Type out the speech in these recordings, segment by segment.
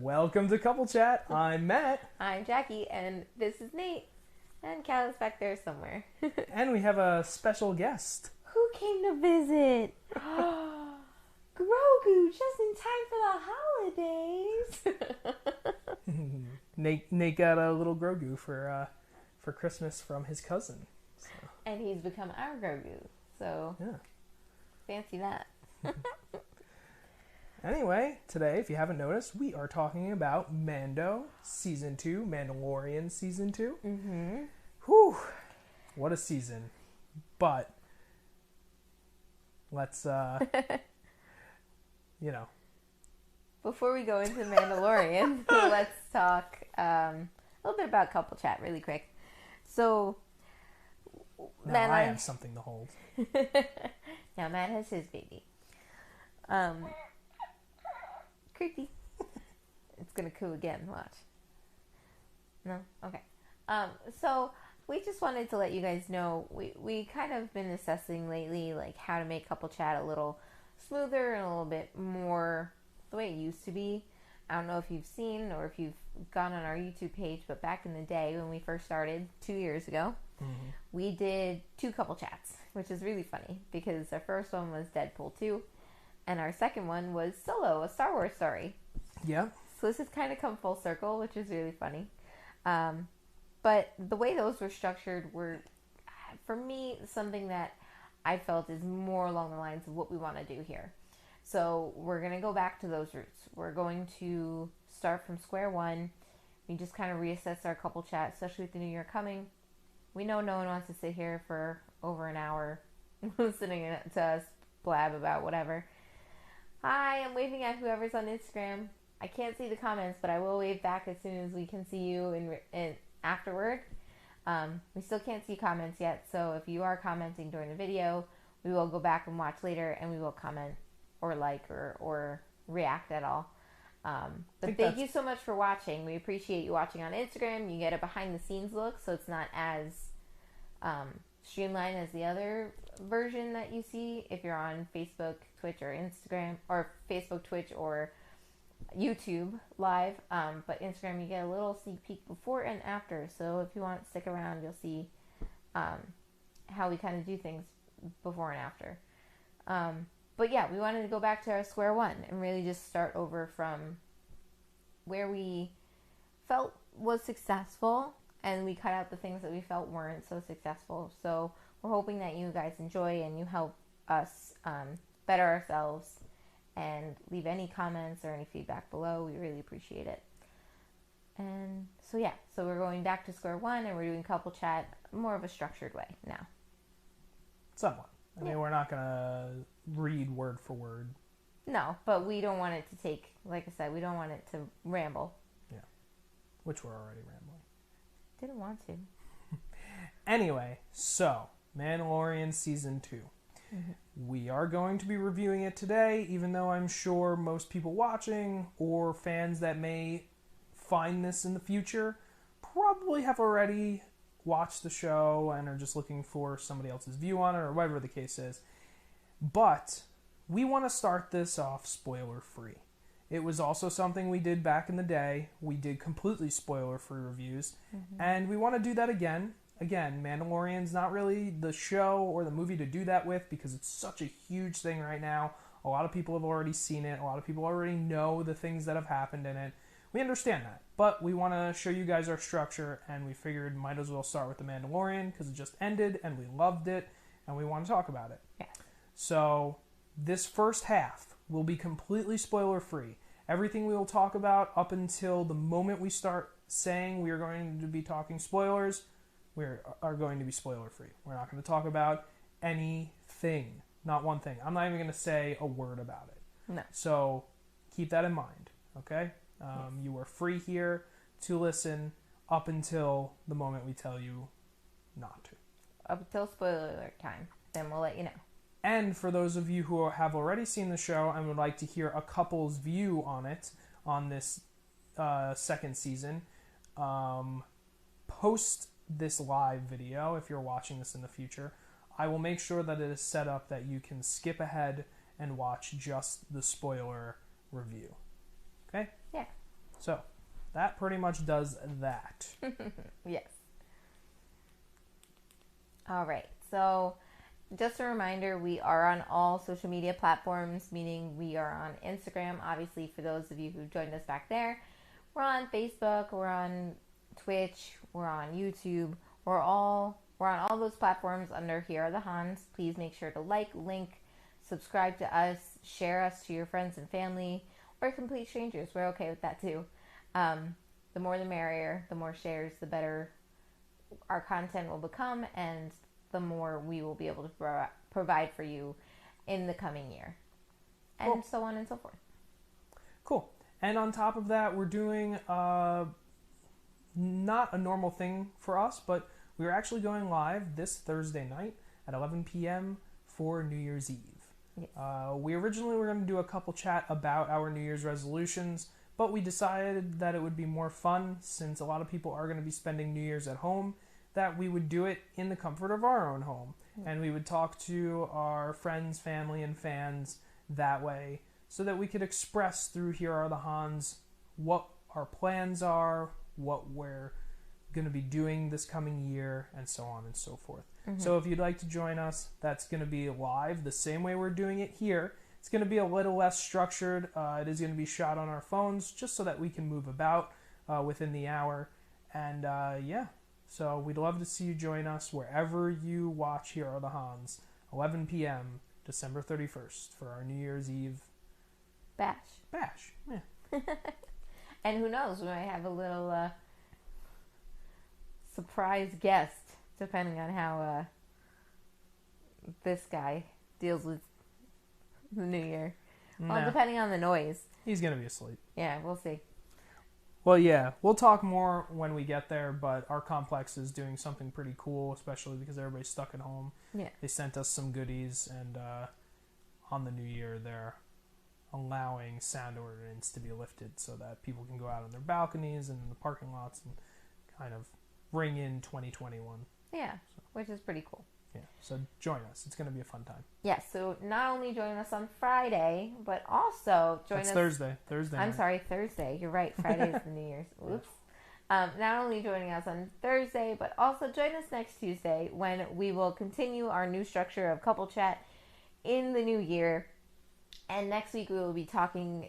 Welcome to Couple Chat. I'm Matt. I'm Jackie, and this is Nate. And Cal is back there somewhere. And we have a special guest. Who came to visit? Grogu, just in time for the holidays. Nate got a little Grogu for Christmas from his cousin. So. And he's become our Grogu. So, yeah. Fancy that. Anyway, today, if you haven't noticed, we are talking about Mando Season 2, Mandalorian Season 2. Mm-hmm. Whew! What a season. But, let's, Before we go into Mandalorian, let's talk a little bit about Couple Chat really quick. So, now I have something to hold. Now Matt has his baby. Creepy. It's gonna coo again. Watch. No? Okay. So we just wanted to let you guys know we kind of been assessing lately like how to make Couple Chat a little smoother and a little bit more the way it used to be. I don't know if you've seen or if you've gone on our YouTube page, but back in the day when we first started 2 years ago, we did 2 Couple Chats, which is really funny because our first one was Deadpool 2. And our second one was Solo, a Star Wars story. Yeah. So this has kind of come full circle, which is really funny. But the way those were structured were, for me, something that I felt is more along the lines of what we want to do here. So we're going to go back to those roots. We're going to start from square one. We just kind of reassess our Couple Chat, especially with the new year coming. We know no one wants to sit here for over an hour listening to us blab about whatever. Hi, I'm waving at whoever's on Instagram. I can't see the comments, but I will wave back as soon as we can see you in afterward. We still can't see comments yet, so if you are commenting during the video, we will go back and watch later, and we will comment or like or react at all. But thank you so much for watching. We appreciate you watching on Instagram. You get a behind-the-scenes look, so it's not as streamlined as the other version that you see if you're on Facebook, Twitch, or Instagram, or Facebook, Twitch, or YouTube live. But Instagram, you get a little sneak peek before and after. So if you want to stick around, you'll see how we kind of do things before and after. But yeah, we wanted to go back to our square one and really just start over from where we felt was successful, and we cut out the things that we felt weren't so successful. So we're hoping that you guys enjoy and you help us better ourselves, and leave any comments or any feedback below. We really appreciate it. And so we're going back to square one, and we're doing Couple Chat more of a structured way now. Somewhat. I mean, we're not going to read word for word. No, but we don't want it to take, like I said, we don't want it to ramble. Yeah. Which we're already rambling. Didn't want to. Anyway, so Mandalorian Season 2. Mm-hmm. We are going to be reviewing it today, even though I'm sure most people watching or fans that may find this in the future probably have already watched the show and are just looking for somebody else's view on it or whatever the case is. But we want to start this off spoiler-free. It was also something we did back in the day. We did completely spoiler-free reviews, and we want to do that again. Again, Mandalorian's not really the show or the movie to do that with because it's such a huge thing right now. A lot of people have already seen it. A lot of people already know the things that have happened in it. We understand that, but we want to show you guys our structure, and we figured might as well start with The Mandalorian because it just ended, and we loved it, and we want to talk about it. Yeah. So this first half will be completely spoiler-free. Everything we will talk about up until the moment we start saying we are going to be talking spoilers, we are going to be spoiler-free. We're not going to talk about anything, not one thing. I'm not even going to say a word about it. No. So keep that in mind, okay? You are free here to listen up until the moment we tell you not to. Up until spoiler alert time. Then we'll let you know. And for those of you who have already seen the show and would like to hear a couple's view on it, on this second season. Post this live video, if you're watching this in the future, I will make sure that it is set up that you can skip ahead and watch just the spoiler review. Okay? Yeah. So, that pretty much does that. Yes. All right. So, just a reminder, we are on all social media platforms, meaning we are on Instagram, obviously, for those of you who joined us back there. We're on Facebook, we're on Twitch, we're on YouTube, we're on all those platforms under Here Are the Hans. Please make sure to like, link, subscribe to us, share us to your friends and family, or complete strangers. We're okay with that too. The more the merrier, the more shares, the better our content will become, and the more we will be able to provide for you in the coming year. And cool. So on and so forth. Cool. And on top of that, we're doing not a normal thing for us, but we're actually going live this Thursday night at 11 p.m. for New Year's Eve. Yes. We originally were going to do a couple chat about our New Year's resolutions, but we decided that it would be more fun, since a lot of people are going to be spending New Year's at home, that we would do it in the comfort of our own home. Mm-hmm. And we would talk to our friends, family, and fans that way, so that we could express through Here Are the Hans what our plans are, what we're going to be doing this coming year, and so on and so forth. Mm-hmm. So if you'd like to join us, that's going to be live the same way we're doing it here. It's going to be a little less structured. It is going to be shot on our phones, just so that we can move about within the hour. And yeah, so we'd love to see you join us wherever you watch Here Are the Hans, 11 p.m., December 31st, for our New Year's Eve bash. Yeah. And who knows, we might have a little surprise guest, depending on how this guy deals with the new year. Well, depending on the noise. He's going to be asleep. Yeah, we'll see. Well, yeah, we'll talk more when we get there, but our complex is doing something pretty cool, especially because everybody's stuck at home. Yeah. They sent us some goodies, and on the new year, they're allowing sound ordinance to be lifted so that people can go out on their balconies and in the parking lots and kind of ring in 2021. Yeah, so, which is pretty cool. Yeah, so join us. It's going to be a fun time. Yes, so not only join us on Friday, but also join us... Thursday. I'm sorry, Thursday. You're right. Friday is the New Year's. Oops. Not only joining us on Thursday, but also join us next Tuesday, when we will continue our new structure of couple chat in the new year. And next week we will be talking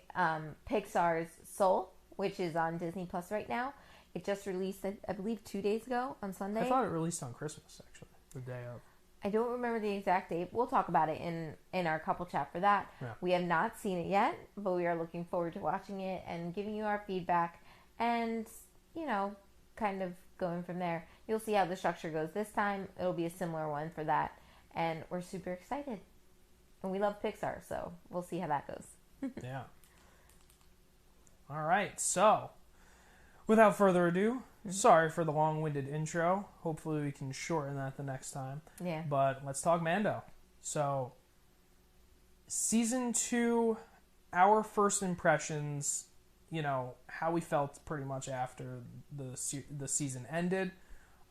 Pixar's Soul, which is on Disney Plus right now. It just released, I believe, 2 days ago on Sunday. I thought it released on Christmas, actually, the day of. I don't remember the exact date. We'll talk about it in our couple chat for that. Yeah. We have not seen it yet, but we are looking forward to watching it and giving you our feedback and, you know, kind of going from there. You'll see how the structure goes this time. It'll be a similar one for that. And we're super excited. And we love Pixar, so we'll see how that goes. Yeah. All right, so without further ado, sorry for the long-winded intro. Hopefully we can shorten that the next time. Yeah. But let's talk Mando. So, Season 2, our first impressions, you know, how we felt pretty much after the season ended,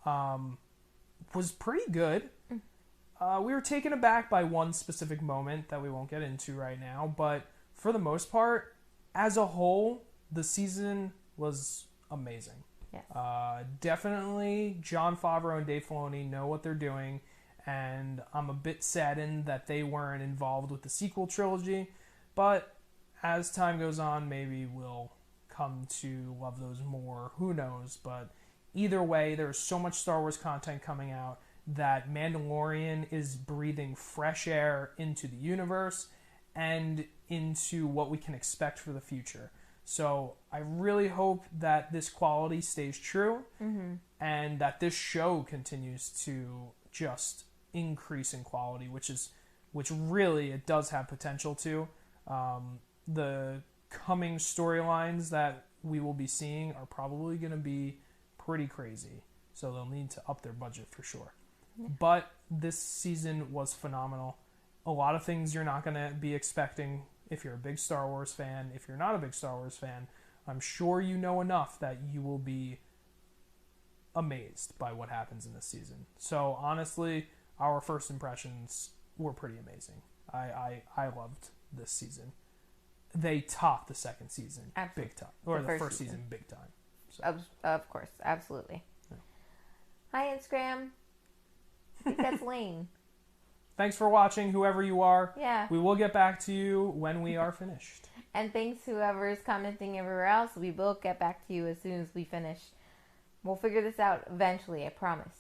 was pretty good. We were taken aback by one specific moment that we won't get into right now, but for the most part, as a whole, the season was amazing. Yes. Definitely Jon Favreau and Dave Filoni know what they're doing, and I'm a bit saddened that they weren't involved with the sequel trilogy, but as time goes on, maybe we'll come to love those more. Who knows? But either way, there's so much Star Wars content coming out that Mandalorian is breathing fresh air into the universe and into what we can expect for the future. So I really hope that this quality stays true, and that this show continues to just increase in quality, which really it does have potential to. The coming storylines that we will be seeing are probably going to be pretty crazy, so they'll need to up their budget for sure. But this season was phenomenal. A lot of things you're not going to be expecting if you're a big Star Wars fan. If you're not a big Star Wars fan, I'm sure you know enough that you will be amazed by what happens in this season. So honestly, our first impressions were pretty amazing. I loved this season. They topped the second season big time. Or the first season big time. So. Of course, absolutely. Yeah. Hi, Instagram. I think that's Lane. Thanks for watching, whoever you are. Yeah. We will get back to you when we are finished. And thanks whoever is commenting everywhere else. We will get back to you as soon as we finish. We'll figure this out eventually, I promise.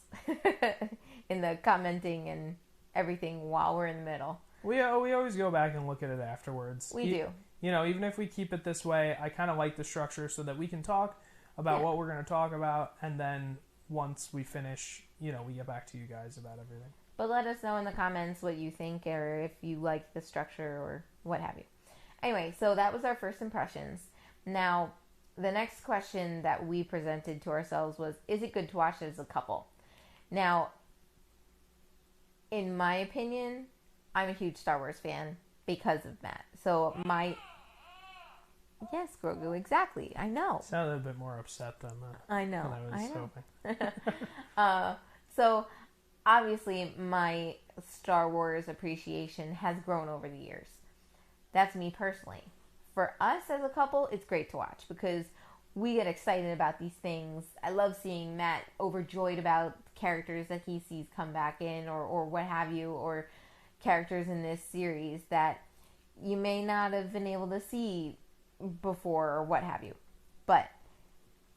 In the commenting and everything while we're in the middle. We always go back and look at it afterwards. We do. You know, even if we keep it this way, I kind of like the structure so that we can talk about what we're going to talk about, and then once we finish, we get back to you guys about everything. But let us know in the comments what you think, or if you like the structure or what have you. Anyway, so that was our first impressions. Now, the next question that we presented to ourselves was, is it good to watch as a couple? Now, in my opinion, I'm a huge Star Wars fan because of Matt. So yes, Grogu, exactly. I know. Sounded a bit more upset than I know. than I was hoping. So obviously my Star Wars appreciation has grown over the years. That's me personally. For us as a couple, it's great to watch because we get excited about these things. I love seeing Matt overjoyed about characters that he sees come back in or what have you, or characters in this series that you may not have been able to see before or what have you. But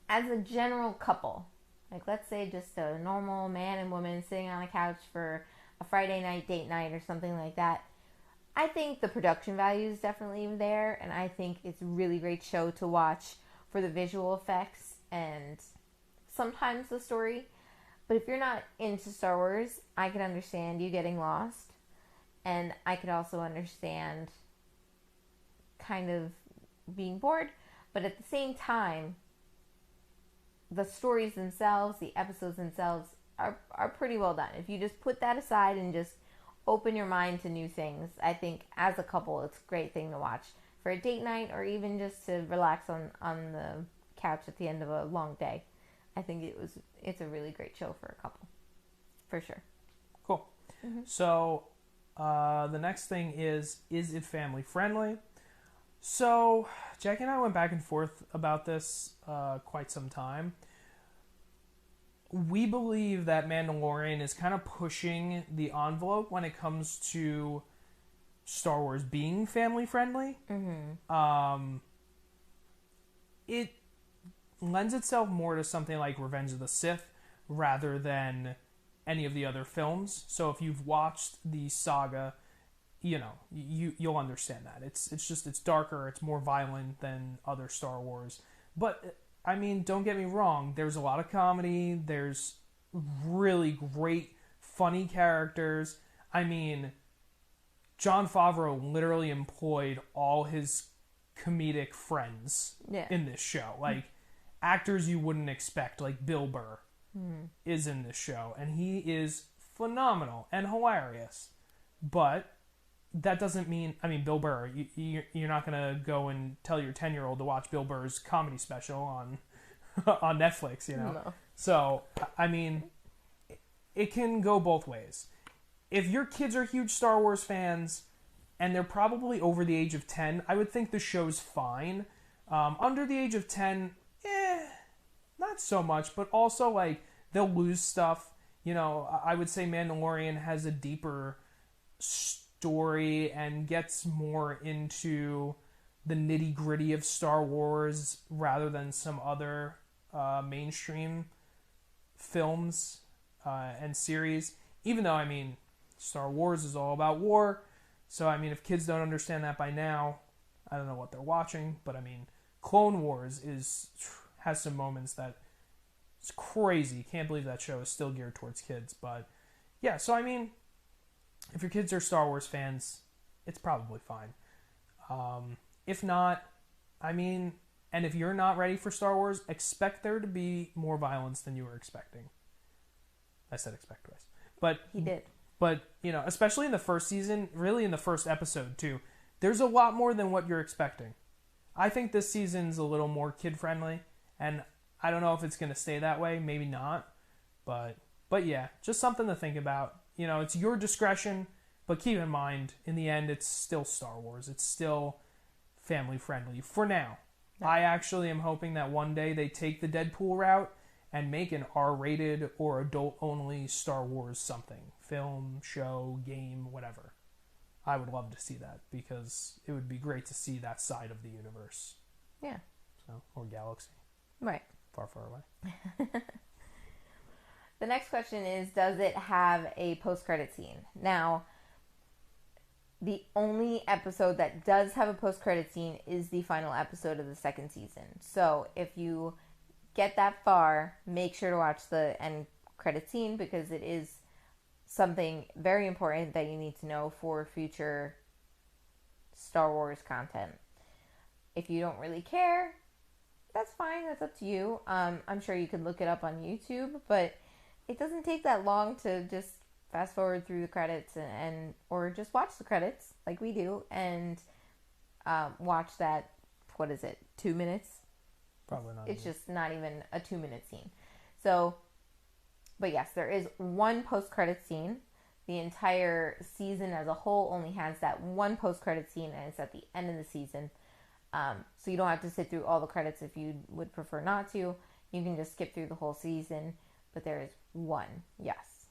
as a general couple, like let's say just a normal man and woman sitting on a couch for a Friday night date night or something like that, I think the production value is definitely there, and I think it's a really great show to watch for the visual effects and sometimes the story. But if you're not into Star Wars, I can understand you getting lost, and I could also understand kind of being bored. But at the same time, the stories themselves, the episodes themselves are pretty well done. If you just put that aside and just open your mind to new things, I think as a couple it's a great thing to watch for a date night, or even just to relax on the couch at the end of a long day. I think it's a really great show for a couple, for sure. Cool. Mm-hmm. So the next thing is it family friendly? So Jackie and I went back and forth about this quite some time. We believe that Mandalorian is kind of pushing the envelope when it comes to Star Wars being family friendly. Mm-hmm. It lends itself more to something like Revenge of the Sith rather than any of the other films. So if you've watched the saga, you'll understand that. It's darker, it's more violent than other Star Wars. But I mean, don't get me wrong, there's a lot of comedy, there's really great, funny characters. I mean, Jon Favreau literally employed all his comedic friends in this show. Like, actors you wouldn't expect, like Bill Burr, is in this show. And he is phenomenal and hilarious. But that doesn't mean, Bill Burr, you're not going to go and tell your 10-year-old to watch Bill Burr's comedy special on Netflix, No. So, I mean, it can go both ways. If your kids are huge Star Wars fans, and they're probably over the age of 10, I would think the show's fine. Under the age of 10, not so much, but also, like, they'll lose stuff. I would say Mandalorian has a deeper story and gets more into the nitty-gritty of Star Wars rather than some other mainstream films and series. Even though, Star Wars is all about war. So, if kids don't understand that by now, I don't know what they're watching. But, Clone Wars has some moments that it's crazy. Can't believe that show is still geared towards kids. But, yeah, so, if your kids are Star Wars fans, it's probably fine. If not, and if you're not ready for Star Wars, expect there to be more violence than you were expecting. I said expect twice. But he did. But, especially in the first season, really in the first episode too, there's a lot more than what you're expecting. I think this season's a little more kid-friendly, and I don't know if it's going to stay that way. Maybe not. But yeah, just something to think about. You know, it's your discretion, but keep in mind, in the end, it's still Star Wars. It's still family-friendly for now. Yeah. I actually am hoping that one day they take the Deadpool route and make an R-rated or adult-only Star Wars something. Film, show, game, whatever. I would love to see that because it would be great to see that side of the universe. Yeah. So, or galaxy. Right. Far, far away. The next question is, does it have a post-credit scene? Now, the only episode that does have a post-credit scene is the final episode of the second season. So, if you get that far, make sure to watch the end credit scene because it is something very important that you need to know for future Star Wars content. If you don't really care, that's fine. That's up to you. I'm sure you can look it up on YouTube, but it doesn't take that long to just fast forward through the credits and or just watch the credits like we do and watch that. What is it? 2 minutes? Probably not. It's just not even a 2-minute scene. So, but yes, there is one post-credit scene. The entire season as a whole only has that one post-credit scene, and it's at the end of the season. So you don't have to sit through all the credits if you would prefer not to. You can just skip through the whole season, but there is one. Yes.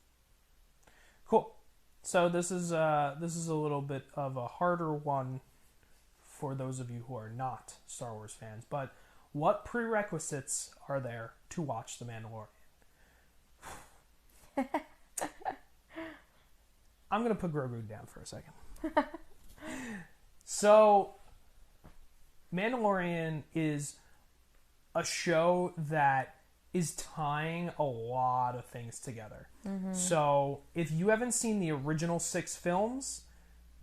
Cool. So this is a little bit of a harder one for those of you who are not Star Wars fans, but what prerequisites are there to watch The Mandalorian? I'm going to put Grogu down for a second. So, Mandalorian is a show that is tying a lot of things together. Mm-hmm. So, if you haven't seen the original 6 films,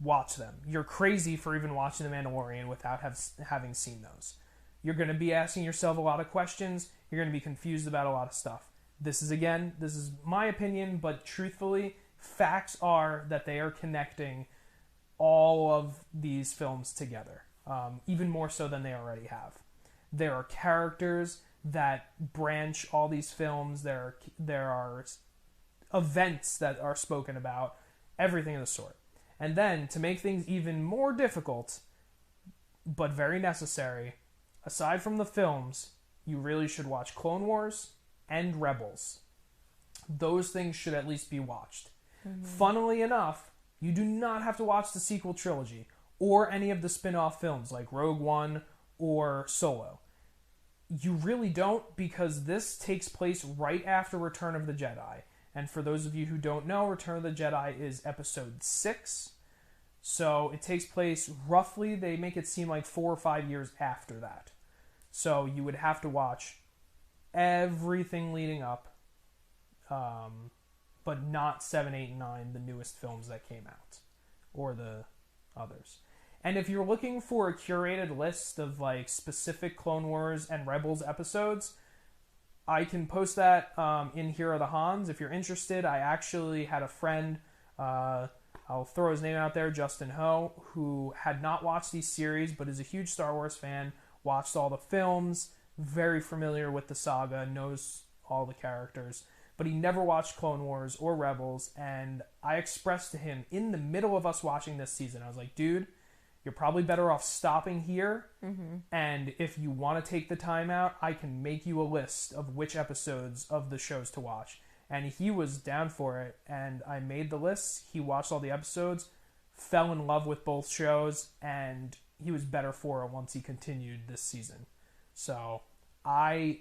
watch them. You're crazy for even watching The Mandalorian without having seen those. You're going to be asking yourself a lot of questions. You're going to be confused about a lot of stuff. This is my opinion, but truthfully, facts are that they are connecting all of these films together, even more so than they already have. There are characters that branch all these films. There are events that are spoken about, everything of the sort. And then, to make things even more difficult, but very necessary, aside from the films, you really should watch Clone Wars and Rebels. Those things should at least be watched. Mm-hmm. Funnily enough, you do not have to watch the sequel trilogy or any of the spin-off films like Rogue One or Solo. You really don't, because this takes place right after Return of the Jedi. And for those of you who don't know, Return of the Jedi is episode 6. So it takes place roughly, they make it seem like 4 or 5 years after that. So you would have to watch everything leading up, but not 7, 8, and 9, the newest films that came out, or the others. And if you're looking for a curated list of like specific Clone Wars and Rebels episodes, I can post that in Here Are the Hans. If you're interested, I actually had a friend, I'll throw his name out there, Justin Ho, who had not watched these series, but is a huge Star Wars fan, watched all the films, very familiar with the saga, knows all the characters, but he never watched Clone Wars or Rebels, and I expressed to him in the middle of us watching this season, I was like, dude, you're probably better off stopping here, and if you want to take the time out, I can make you a list of which episodes of the shows to watch. And he was down for it, and I made the lists, he watched all the episodes, fell in love with both shows, and he was better for it once he continued this season. So I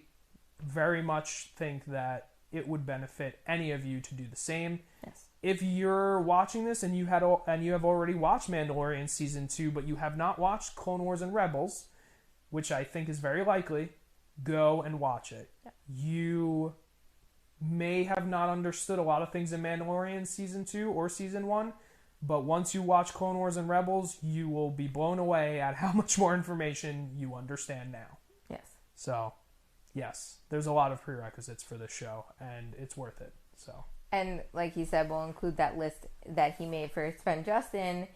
very much think that it would benefit any of you to do the same. Yes. If you're watching this and you have already watched Mandalorian Season 2, but you have not watched Clone Wars and Rebels, which I think is very likely, go and watch it. Yeah. You may have not understood a lot of things in Mandalorian Season 2 or Season 1, but once you watch Clone Wars and Rebels, you will be blown away at how much more information you understand now. Yes. So, yes, there's a lot of prerequisites for this show, and it's worth it. So. And like he said, we'll include that list that he made for his friend Justin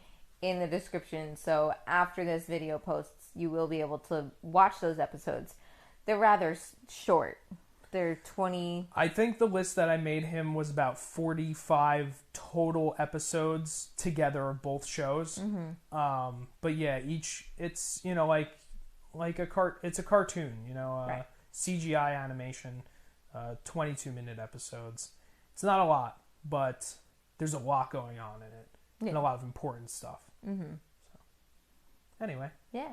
in the description. So after this video posts, you will be able to watch those episodes. They're rather short. They're 20. I think the list that I made him was about 45 total episodes together of both shows. Mm-hmm. But yeah, it's it's a cartoon, Right. CGI animation, 22-minute episodes. It's not a lot, but there's a lot going on in it, and a lot of important stuff. Mm-hmm. So, anyway. Yeah.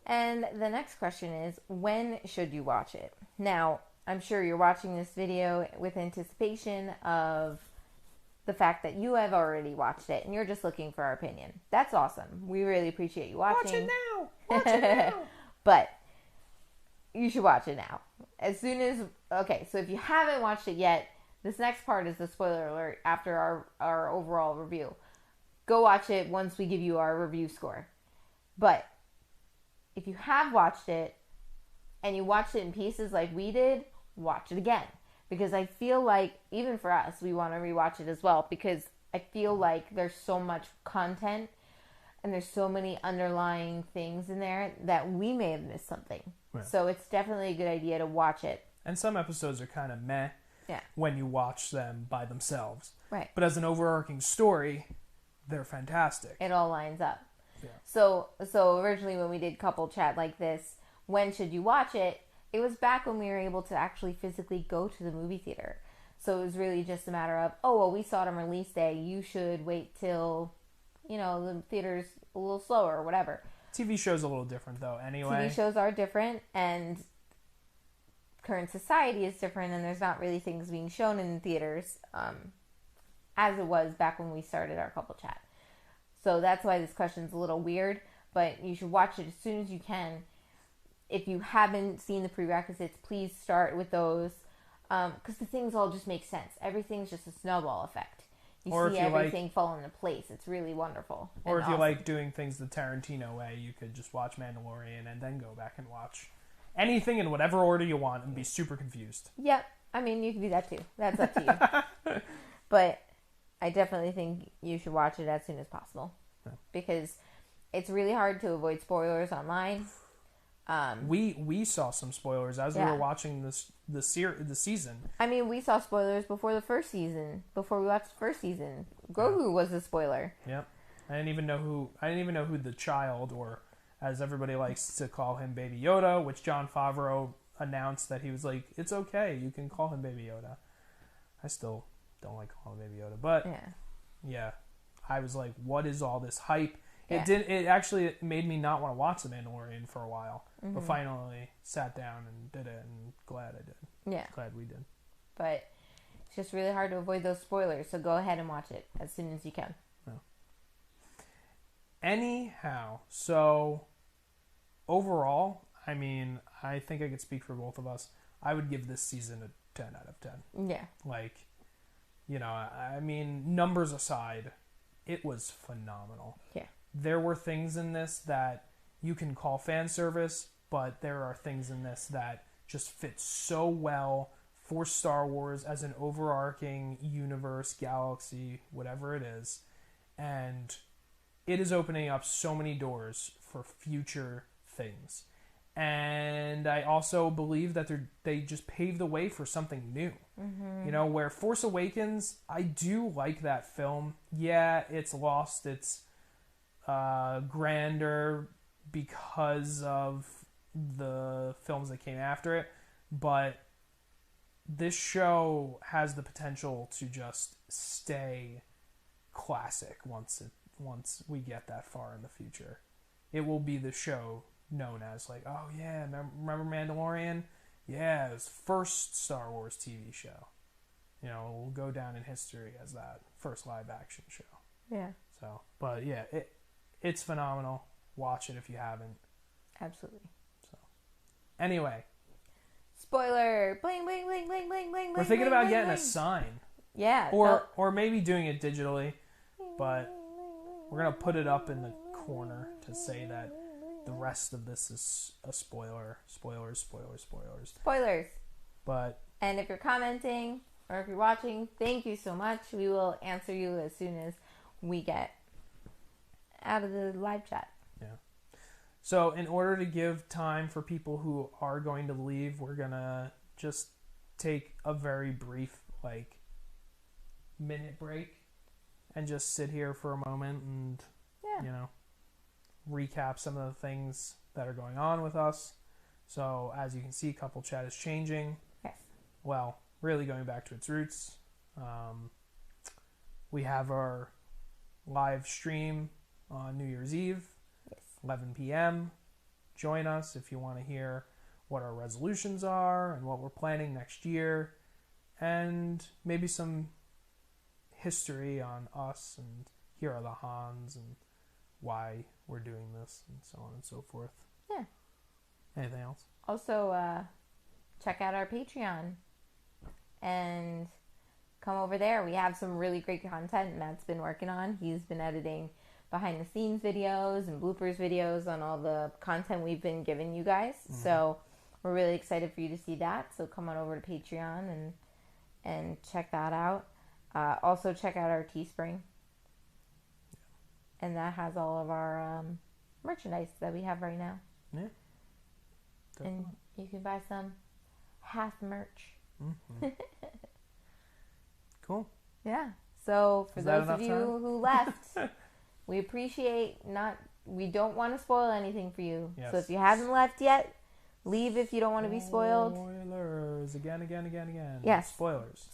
And the next question is, when should you watch it? Now, I'm sure you're watching this video with anticipation of the fact that you have already watched it and you're just looking for our opinion. That's awesome. We really appreciate you watching. Watch it now! Watch it now! But you should watch it now. As soon as... Okay, so if you haven't watched it yet, this next part is the spoiler alert after our overall review. Go watch it once we give you our review score. But if you have watched it and you watched it in pieces like we did, watch it again. Because I feel like, even for us, we want to rewatch it as well. Because I feel like there's so much content and there's so many underlying things in there that we may have missed something. Right. So it's definitely a good idea to watch it. And some episodes are kind of meh when you watch them by themselves. Right. But as an overarching story, they're fantastic. It all lines up. Yeah. So originally when we did couple chat like this, when should you watch it? It was back when we were able to actually physically go to the movie theater. So it was really just a matter of, we saw it on release day. You should wait till, the theater's a little slower or whatever. TV shows a little different though, anyway. TV shows are different, and current society is different, and there's not really things being shown in theaters as it was back when we started our couple chat. So that's why this question's a little weird, but you should watch it as soon as you can. If you haven't seen the prerequisites, please start with those, because the things all just make sense. Everything's just a snowball effect. You see everything fall into place. It's really wonderful. Or if you like doing things the Tarantino way, you could just watch Mandalorian and then go back and watch anything in whatever order you want and be super confused. Yep. I mean, you can do that too. That's up to you. But I definitely think you should watch it as soon as possible. Yeah. Because it's really hard to avoid spoilers online. We saw some spoilers as we were watching the season. I mean, we saw spoilers before the first season. Before we watched the first season, Grogu was a spoiler. Yep. I didn't even know who the child, or as everybody likes to call him, Baby Yoda, which Jon Favreau announced that he was like, it's okay, you can call him Baby Yoda. I still don't like calling him Baby Yoda, but yeah, I was like, what is all this hype? Yeah. It actually made me not want to watch The Mandalorian for a while, but finally sat down and did it, and glad I did. Yeah. Glad we did. But it's just really hard to avoid those spoilers, so go ahead and watch it as soon as you can. No. Anyhow, so overall, I mean, I think I could speak for both of us. I would give this season a 10 out of 10. Yeah. Like, I mean, numbers aside, it was phenomenal. Yeah. There were things in this that you can call fan service, but there are things in this that just fit so well for Star Wars as an overarching universe, galaxy, whatever it is. And it is opening up so many doors for future things. And I also believe that they just paved the way for something new. Mm-hmm. Where Force Awakens, I do like that film. Yeah, it's lost its grandeur because of the films that came after it, but this show has the potential to just stay classic once we get that far in the future. It will be the show known as like, oh yeah, remember Mandalorian? Yeah, it was first Star Wars TV show. It will go down in history as that first live action show. Yeah. So, but yeah, it's phenomenal. Watch it if you haven't. Absolutely. So, anyway. Spoiler! Bling, bling, bling, bling, bling, bling. We're thinking about getting bling. a sign. Yeah. Or maybe doing it digitally, but we're going to put it up in the corner to say that the rest of this is a spoiler. Spoilers. Spoilers. But. And if you're commenting or if you're watching, thank you so much. We will answer you as soon as we get out of the live chat. Yeah. So in order to give time for people who are going to leave, we're going to just take a very brief, like, minute break and just sit here for a moment and, you know, recap some of the things that are going on with us. So as you can see, Couple Chat is changing. Yes. Well, really going back to its roots. We have our live stream on New Year's Eve, 11 p.m. Join us if you want to hear what our resolutions are and what we're planning next year, and maybe some history on us, and here are the Hans and why we're doing this, and so on and so forth. Yeah. Anything else? Also, check out our Patreon and come over there. We have some really great content Matt's been working on. He's been editing behind the scenes videos and bloopers videos on all the content we've been giving you guys. Mm-hmm. So we're really excited for you to see that. So come on over to Patreon and check that out. Also check out our Teespring. And that has all of our merchandise that we have right now. Yeah. Definitely. And you can buy some half merch. Mm-hmm. Cool. Yeah. So for those of you who left, we appreciate we don't want to spoil anything for you. Yes. So if you haven't left yet, leave if you don't want to be spoiled. Spoilers. Again. Yes. Spoilers.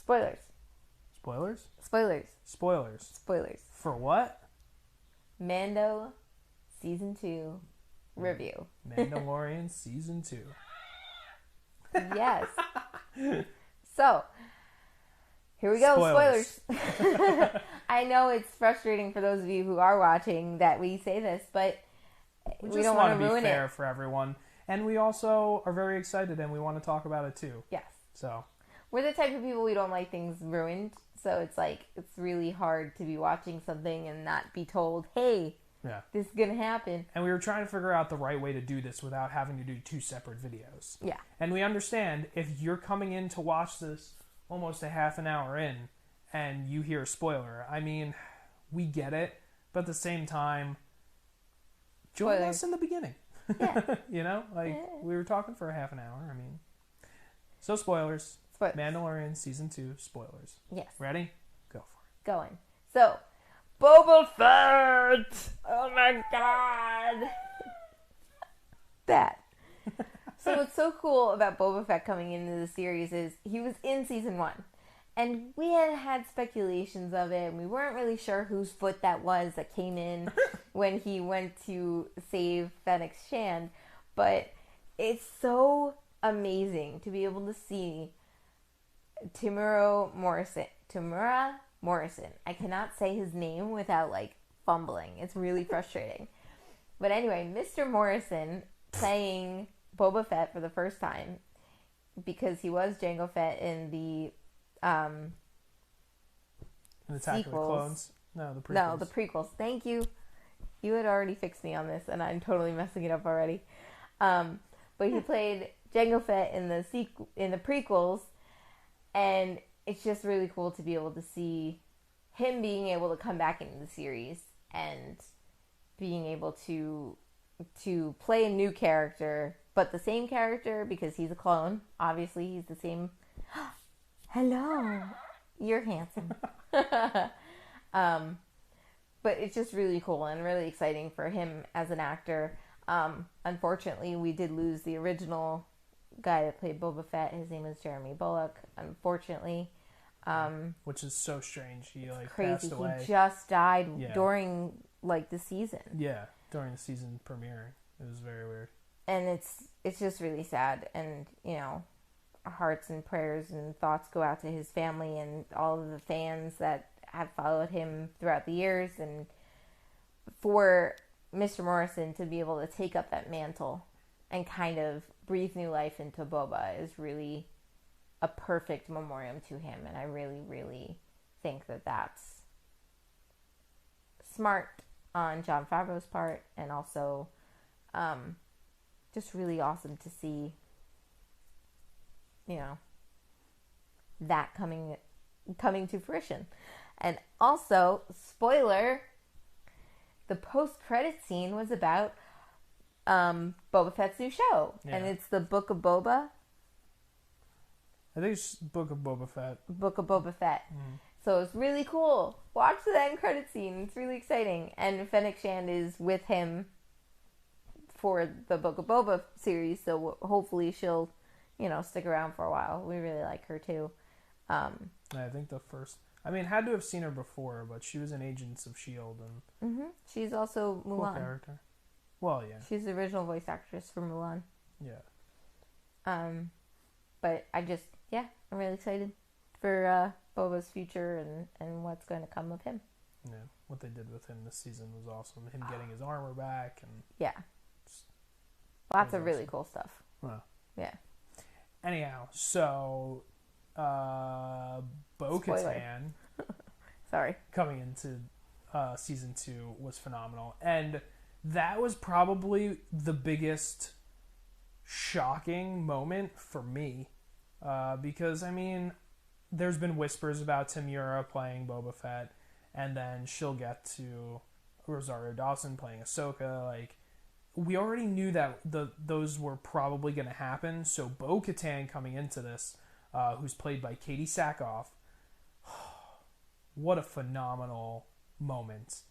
For what? Mando Season 2 review. Mandalorian Season 2. Yes. So, here we go. Spoilers. I know it's frustrating for those of you who are watching that we say this, but we don't want to ruin it. Be fair for everyone. And we also are very excited and we want to talk about it too. Yes. So, we're the type of people, we don't like things ruined. So it's like, it's really hard to be watching something and not be told, hey, this is going to happen. And we were trying to figure out the right way to do this without having to do 2 separate videos. Yeah. And we understand if you're coming in to watch this almost a half an hour in and you hear a spoiler, I mean, we get it. But at the same time, join us in the beginning. Yeah. You know, like we were talking for a half an hour. I mean, so spoilers. Mandalorian Season 2 spoilers. Yes. Ready? Go for it. Going. So, Boba Fett! Oh my god! That. So what's so cool about Boba Fett coming into the series is he was in Season 1. And we had speculations of it, and we weren't really sure whose foot that was that came in when he went to save Fennec Shand. But it's so amazing to be able to see Temuera Morrison. I cannot say his name without fumbling. It's really frustrating. But anyway, Mr. Morrison playing Boba Fett for the first time because he was Jango Fett in the Attack of the Clones. No, the prequels. No, the prequels. Thank you. You had already fixed me on this, and I'm totally messing it up already. But he played Jango Fett in the prequels. And it's just really cool to be able to see him being able to come back into the series and being able to play a new character, but the same character because he's a clone. Obviously, he's the same. Hello, you're handsome. But it's just really cool and really exciting for him as an actor. Unfortunately, we did lose the original guy that played Boba Fett. His name is Jeremy Bulloch, unfortunately. Which is so strange. He crazy. Passed away. He just died during the season. Yeah, during the season premiere. It was very weird. And it's just really sad. And our hearts and prayers and thoughts go out to his family and all of the fans that have followed him throughout the years. And for Mr. Morrison to be able to take up that mantle and kind of breathe new life into Boba is really a perfect memoriam to him. And I really, really think that that's smart on Jon Favreau's part, and also just really awesome to see, that coming to fruition. And also, spoiler, the post-credit scene was about Boba Fett's new show. Yeah. And it's the Book of Boba. I think it's Book of Boba Fett. Book of Boba Fett. Mm. So it's really cool. Watch the end credit scene. It's really exciting. And Fennec Shand is with him for the Book of Boba series, so hopefully she'll, stick around for a while. We really like her too. I think the first... had to have seen her before, but she was in Agents of S.H.I.E.L.D. and... She's also Mulan. Cool character. Well, yeah. She's the original voice actress for Mulan. Yeah. But I'm really excited for Boba's future and what's going to come of him. Yeah, what they did with him this season was awesome. Him getting his armor back and... Yeah. Lots of really cool stuff. Well. Yeah. Anyhow, so... Bo-Katan... Sorry. Coming into season 2 was phenomenal. And that was probably the biggest shocking moment for me. Because, there's been whispers about Tamura playing Boba Fett, and then she'll get to Rosario Dawson playing Ahsoka. We already knew that those were probably going to happen, so Bo-Katan coming into this, who's played by Katie Sackhoff, what a phenomenal moment.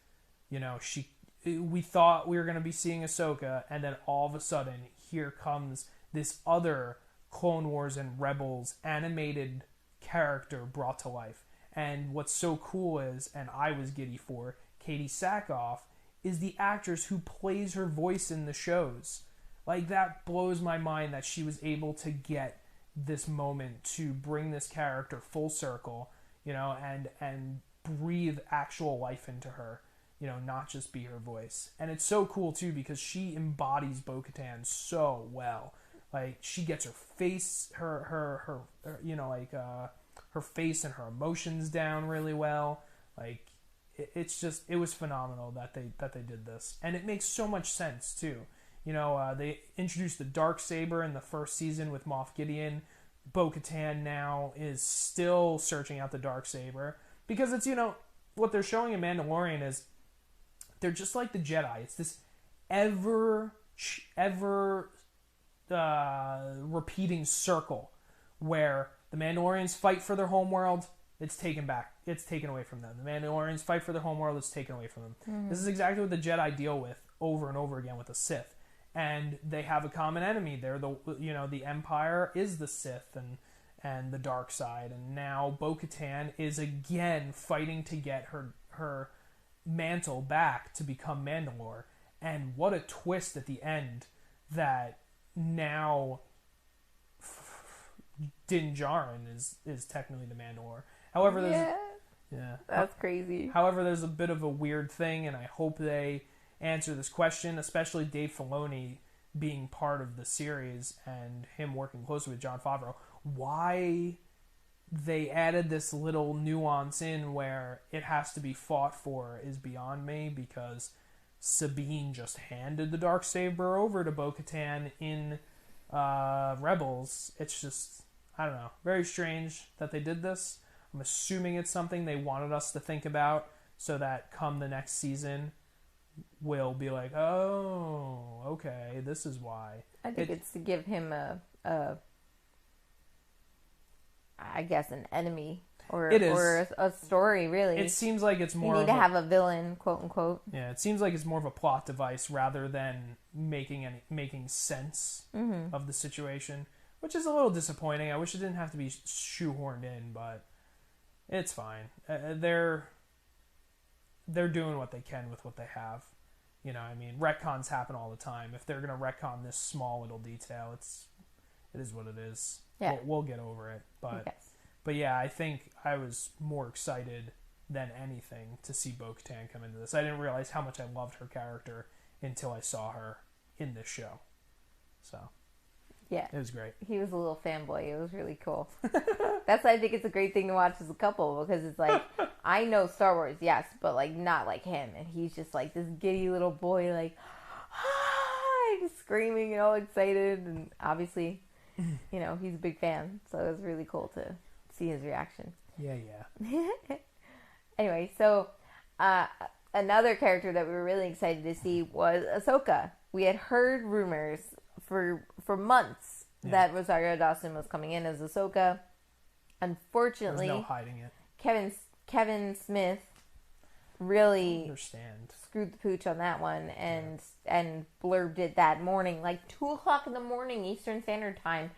We thought we were going to be seeing Ahsoka, and then all of a sudden, here comes this other Clone Wars and Rebels animated character brought to life. And what's so cool is, and I was giddy for, Katie Sackhoff is the actress who plays her voice in the shows. That blows my mind that she was able to get this moment to bring this character full circle, and breathe actual life into her, not just be her voice. And it's so cool too because she embodies Bo-Katan so well. She gets her face, her face and her emotions down really well. It was phenomenal that they did this, and it makes so much sense too. They introduced the Darksaber in the first season with Moff Gideon. Bo-Katan now is still searching out the Darksaber because it's what they're showing in Mandalorian is they're just like the Jedi. It's this ever repeating circle where the Mandalorians fight for their homeworld, it's taken away from them. The Mandalorians fight for their homeworld, it's taken away from them. Mm-hmm. This is exactly what the Jedi deal with over and over again with the Sith. And they have a common enemy. They're the Empire is the Sith and the dark side. And now Bo-Katan is again fighting to get her mantle back to become Mandalore. And what a twist at the end that now Din Djarin is technically the Mandalore. However, that's crazy. However, there's a bit of a weird thing, and I hope they answer this question, especially Dave Filoni being part of the series and him working closely with Jon Favreau. Why they added this little nuance in where it has to be fought for is beyond me, because Sabine just handed the Darksaber over to Bo-Katan in Rebels. It's just, I don't know, very strange that they did this. I'm assuming it's something they wanted us to think about so that come the next season, we'll be like, oh, okay, this is why. I think it's to give him I guess, an enemy or a story, really. It seems like it's more. You need to have a villain, quote unquote. Yeah, it seems like it's more of a plot device rather than making sense of the situation, which is a little disappointing. I wish it didn't have to be shoehorned in, but it's fine. They're doing what they can with what they have. Retcons happen all the time. If they're gonna retcon this small little detail, it is what it is. Yeah. We'll get over it, but yeah, I think I was more excited than anything to see Bo-Katan come into this. I didn't realize how much I loved her character until I saw her in this show. So, yeah, it was great. He was a little fanboy. It was really cool. That's why I think it's a great thing to watch as a couple, because it's like, I know Star Wars, yes, but not like him, and he's just like this giddy little boy, just screaming and all excited, and obviously, he's a big fan, so it was really cool to see his reaction. Yeah. Anyway, so another character that we were really excited to see was Ahsoka. we had heard rumors for months that Rosario Dawson was coming in as Ahsoka. Unfortunately, there's no hiding it. Kevin Smith really Understand. screwed the pooch on that one and blurbed it that morning, like 2:00 in the morning Eastern Standard Time.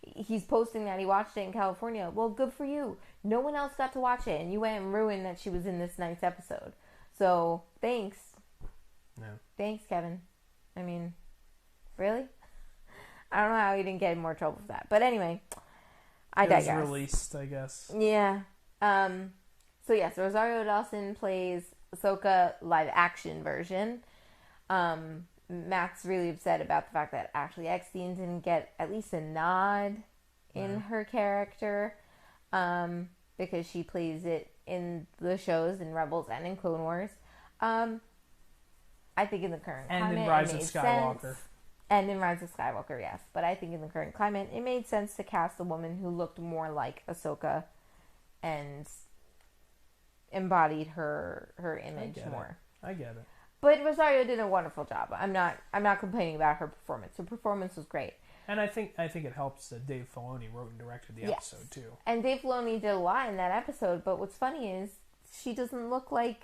He's posting that he watched it in California. Well, good for you. No one else got to watch it, and you went and ruined that she was in this night's episode. So thanks. No. Thanks, Kevin. I mean, really? I don't know how he didn't get in more trouble for that. But anyway, I digress. It was released, I guess. Yeah. So yes, Rosario Dawson plays Ahsoka live action version. Matt's really upset about the fact that Ashley Eckstein didn't get at least a nod in her character, because she plays it in the shows in Rebels and in Clone Wars. I think in the current climate, and in Rise of made Skywalker. sense. And in Rise of Skywalker, yes. But I think in the current climate, it made sense to cast a woman who looked more like Ahsoka and embodied her image more. I get it. But Rosario did a wonderful job. I'm not complaining about her performance. Her performance was great. And I think it helps that Dave Filoni wrote and directed the episode too. And Dave Filoni did a lot in that episode, but what's funny is she doesn't look like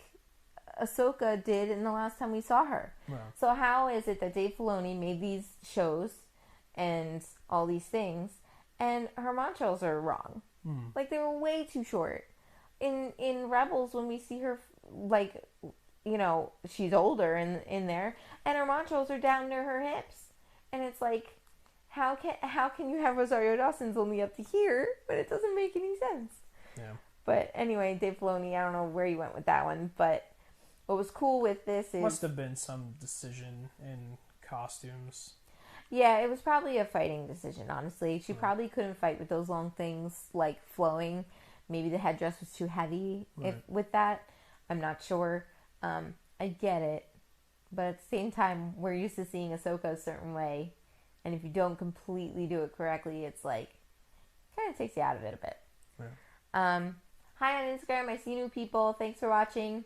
Ahsoka did in the last time we saw her. Wow. So how is it that Dave Filoni made these shows and all these things, and her montrals are wrong? Like, they were way too short. In Rebels, when we see her, like, you know, she's older in there, and her montrals are down near her hips, and it's like, how can you have Rosario Dawson's only up to here, but it doesn't make any sense. Yeah. But anyway, Dave Filoni, I don't know where you went with that one, but what was cool with this is... Must have been some decision in costumes. Yeah, it was probably a fighting decision, honestly. She probably couldn't fight with those long things, like, flowing. Maybe the headdress was too heavy with that. I'm not sure. I get it. But at the same time, we're used to seeing Ahsoka a certain way. And if you don't completely do it correctly, it's like, kind of takes you out of it a bit. Yeah. Hi on Instagram. I see new people. Thanks for watching.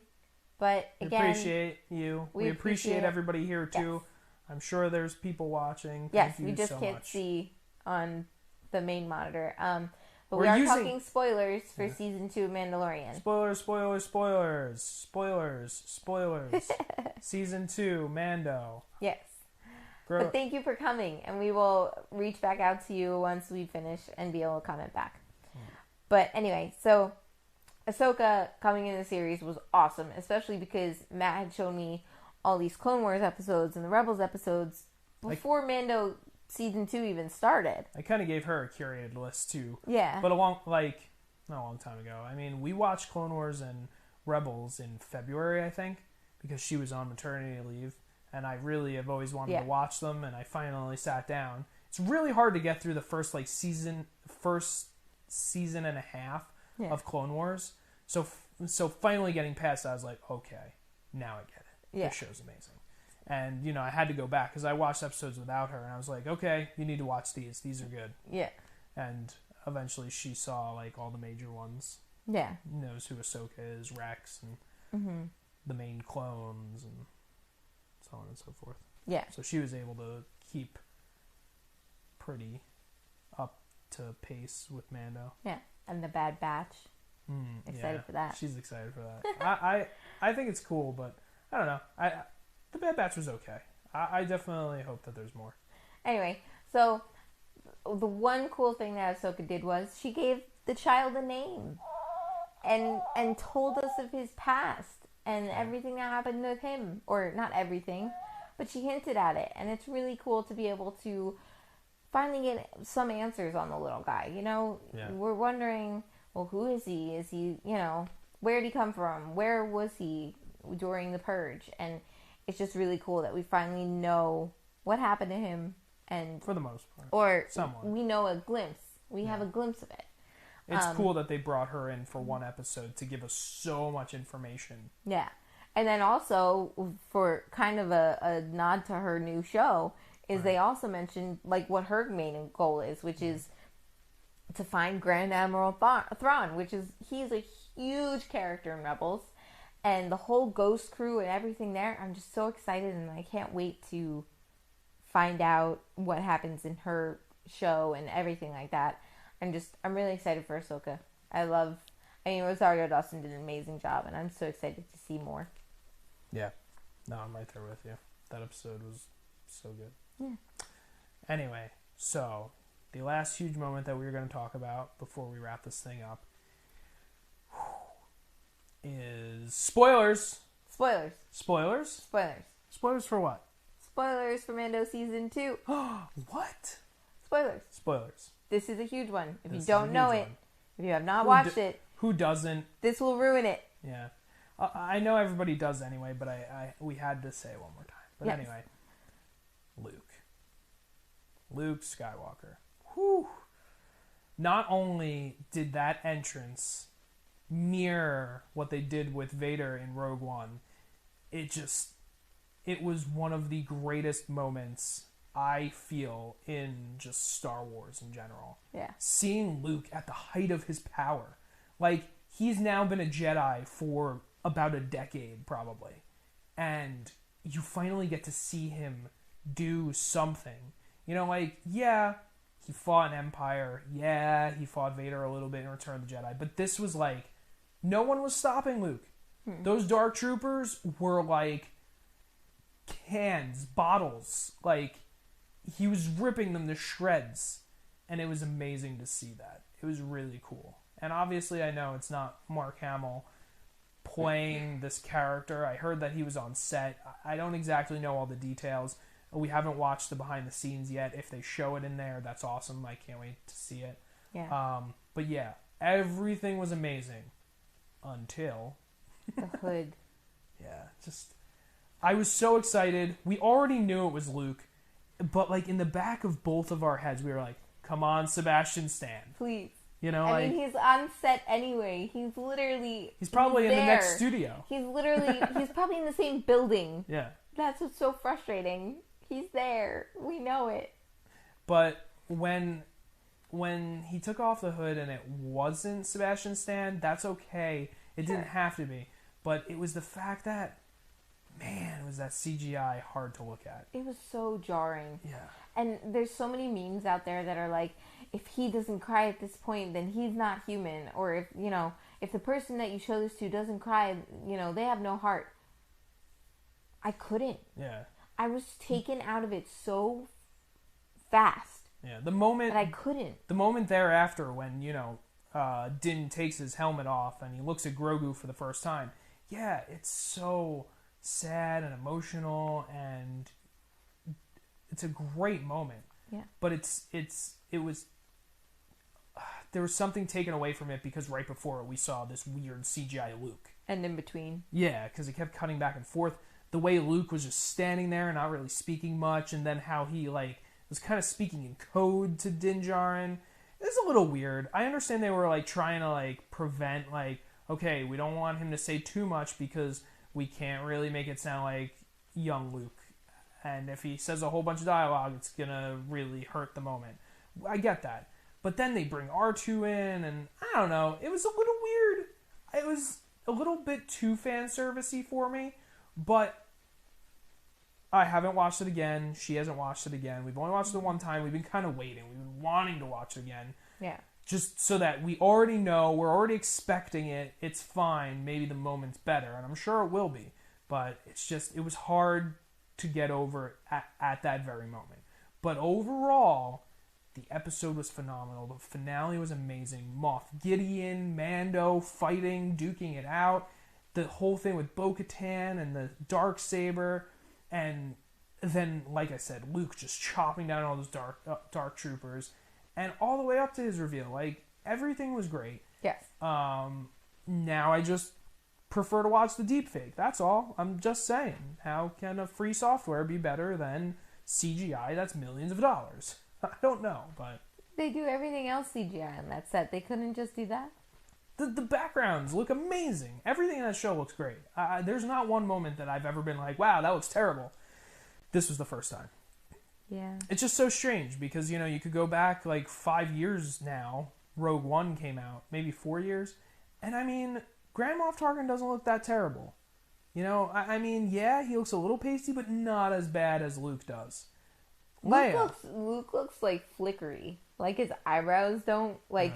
But again, we appreciate you. We appreciate everybody here too. Yes. I'm sure there's people watching. Yes, Thank we you just so can't much. see on the main monitor. But We're we are using- talking spoilers for season 2 of Mandalorian. Spoilers. Season 2, Mando. Yes. But thank you for coming, and we will reach back out to you once we finish and be able to comment back. But anyway, so Ahsoka coming in the series was awesome, especially because Matt had shown me all these Clone Wars episodes and the Rebels episodes before Mando season 2 even started. I kind of gave her a curated list too. Yeah. But not a long time ago. I mean, we watched Clone Wars and Rebels in February, I think, because she was on maternity leave, and I really have always wanted to watch them, and I finally sat down. It's really hard to get through the first season and a half of Clone Wars. So finally getting past that, I was like, okay, now I get it. Yeah. This show's amazing. And, you know, I had to go back because I watched episodes without her, and I was like, okay, you need to watch these. These are good. Yeah. And eventually she saw, like, all the major ones. Yeah. Knows who Ahsoka is, Rex, and the main clones, and so on and so forth. Yeah. So she was able to keep pretty up to pace with Mando. Yeah. And the Bad Batch. Excited for that. She's excited for that. I think it's cool, but I don't know. The Bad Batch was okay. I definitely hope that there's more. Anyway, so the one cool thing that Ahsoka did was she gave the child a name and told us of his past and everything that happened with him. Or not everything, but she hinted at it. And it's really cool to be able to finally get some answers on the little guy. You know, we're wondering, well, who is he? Is he, you know, where did he come from? Where was he during the purge? And it's just really cool that we finally know what happened to him, and for the most part, or someone. We know a glimpse. We have a glimpse of it. It's cool that they brought her in for one episode to give us so much information. Yeah, and then also for kind of a nod to her new show is they also mentioned like what her main goal is, which is to find Grand Admiral Thrawn, which is he's a huge character in Rebels. And the whole Ghost crew and everything there, I'm just so excited, and I can't wait to find out what happens in her show and everything like that. I'm really excited for Ahsoka. Rosario Dawson did an amazing job, and I'm so excited to see more. Yeah. No, I'm right there with you. That episode was so good. Yeah. Anyway, so the last huge moment that we were going to talk about before we wrap this thing up is spoilers. Spoilers. Spoilers? Spoilers. Spoilers for what? Spoilers for Mando Season 2. What? Spoilers. Spoilers. This is a huge one. If This you don't know it, if you have not watched it, who doesn't? This will ruin it. Yeah. I know everybody does anyway, but we had to say it one more time. But yes. Anyway, Luke Skywalker. Whew. Not only did that entrance mirror what they did with Vader in Rogue One, it was one of the greatest moments I feel in just Star Wars in general. Yeah. Seeing Luke at the height of his power. Like, he's now been a Jedi for about a decade, probably. And you finally get to see him do something. You know, like, yeah, he fought an Empire. Yeah, he fought Vader a little bit in Return of the Jedi. But this was like, no one was stopping Luke. Those Dark Troopers were like cans, bottles. Like, he was ripping them to shreds. And it was amazing to see that. It was really cool. And obviously I know it's not Mark Hamill playing this character. I heard that he was on set. I don't exactly know all the details. We haven't watched the behind the scenes yet. If they show it in there, that's awesome. I can't wait to see it. Yeah. But yeah, everything was amazing until the hood. Yeah, I was so excited. We already knew it was Luke, but like in the back of both of our heads, we were like, "Come on, Sebastian Stan, please." You know, I mean, he's on set anyway. He's probably in there. the next studio. He's probably in the same building. Yeah. That's what's so frustrating. He's there. We know it. But when he took off the hood and it wasn't Sebastian Stan, that's okay. It didn't have to be. But it was the fact that, man, it was that CGI hard to look at. It was so jarring. Yeah. And there's so many memes out there that are like, if he doesn't cry at this point, then he's not human. Or if the person that you show this to doesn't cry, they have no heart. I couldn't. Yeah. I was taken out of it so fast. Yeah. The moment that I couldn't. The moment thereafter when, Din takes his helmet off and he looks at Grogu for the first time. Yeah, it's so sad and emotional, and it's a great moment. Yeah. But it was there was something taken away from it because right before it we saw this weird CGI Luke. And in between. Yeah, because it kept cutting back and forth. The way Luke was just standing there and not really speaking much, and then how he was kind of speaking in code to Din Djarin. It's a little weird. I understand they were trying to prevent okay, we don't want him to say too much because we can't really make it sound like young Luke. And if he says a whole bunch of dialogue, it's gonna really hurt the moment. I get that. But then they bring R2 in, and I don't know. It was a little weird. It was a little bit too fan servicey for me. But I haven't watched it again. She hasn't watched it again. We've only watched it one time. We've been kind of waiting. We've been wanting to watch it again. Yeah. Just so that we already know, we're already expecting it. It's fine. Maybe the moment's better, and I'm sure it will be. But it was hard to get over at that very moment. But overall, the episode was phenomenal. The finale was amazing. Moff Gideon, Mando fighting, duking it out. The whole thing with Bo-Katan and the Darksaber. And then, like I said, Luke just chopping down all those dark troopers. And all the way up to his reveal. Everything was great. Yes. Now I just prefer to watch the deepfake. That's all. I'm just saying. How can a free software be better than CGI that's millions of dollars? I don't know, but... They do everything else CGI on that set. They couldn't just do that? The backgrounds look amazing. Everything in that show looks great. There's not one moment that I've ever been like, wow, that looks terrible. This was the first time. Yeah. It's just so strange because, you could go back 5 years now. Rogue One came out. Maybe 4 years. And I mean, Grand Moff Tarkin doesn't look that terrible. I mean, yeah, he looks a little pasty, but not as bad as Luke does. Leia. Luke looks like flickery. Like his eyebrows don't like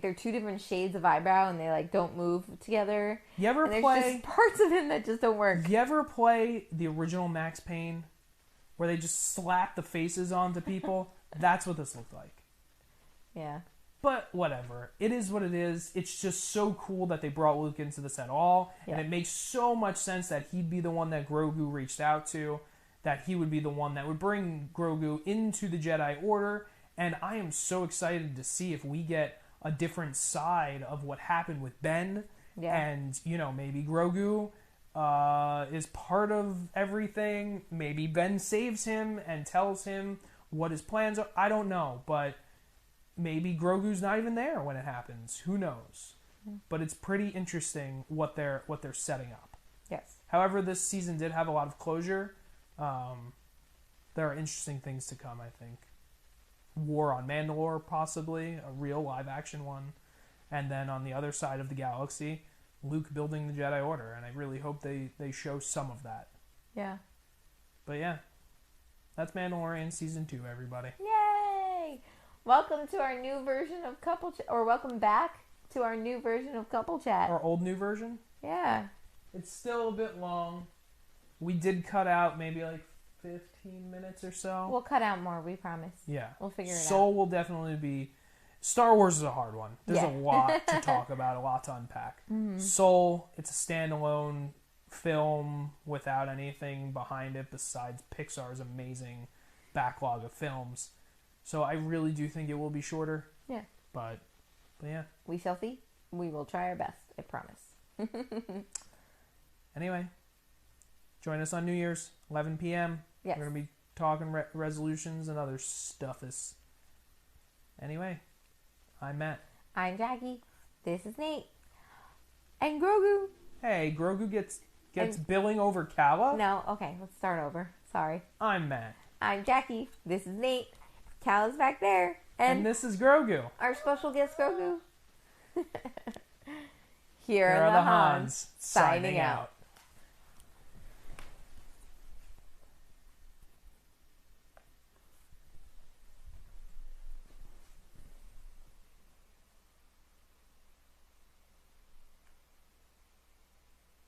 they're two different shades of eyebrow and they like don't move together. You ever and play there's just parts of him that just don't work. You ever play the original Max Payne where they just slap the faces onto people? That's what this looked like. Yeah. But whatever. It is what it is. It's just so cool that they brought Luke into this at all. Yeah. And it makes so much sense that he'd be the one that Grogu reached out to. That he would be the one that would bring Grogu into the Jedi Order. And I am so excited to see if we get a different side of what happened with Ben. Yeah. And, maybe Grogu is part of everything. Maybe Ben saves him and tells him what his plans are. I don't know, but maybe Grogu's not even there when it happens. Who knows? But it's pretty interesting what they're setting up. Yes. However, this season did have a lot of closure. There are interesting things to come, I think. War on Mandalore, possibly, a real live-action one. And then on the other side of the galaxy, Luke building the Jedi Order. And I really hope they show some of that. Yeah. But yeah, that's Mandalorian Season 2, everybody. Yay! Welcome to our new version of Couple Chat. Or welcome back to our new version of Couple Chat. Our old new version? Yeah. It's still a bit long. We did cut out maybe like 15 minutes or so. We'll cut out more, we promise. Yeah. We'll figure it out. Soul will definitely be... Star Wars is a hard one. There's a lot to talk about, a lot to unpack. Mm-hmm. Soul, it's a standalone film without anything behind it besides Pixar's amazing backlog of films. So I really do think it will be shorter. Yeah. But yeah. We shall see. We will try our best, I promise. Anyway, join us on New Year's, 11 p.m. Yes. We're going to be talking resolutions and other stuffus. Anyway, I'm Matt. I'm Jackie. This is Nate. And Grogu. Hey, Grogu gets billing over Kala? No, okay, let's start over. Sorry. I'm Matt. I'm Jackie. This is Nate. Kala's back there. And this is Grogu. Our special guest, Grogu. Here are the Hans signing out.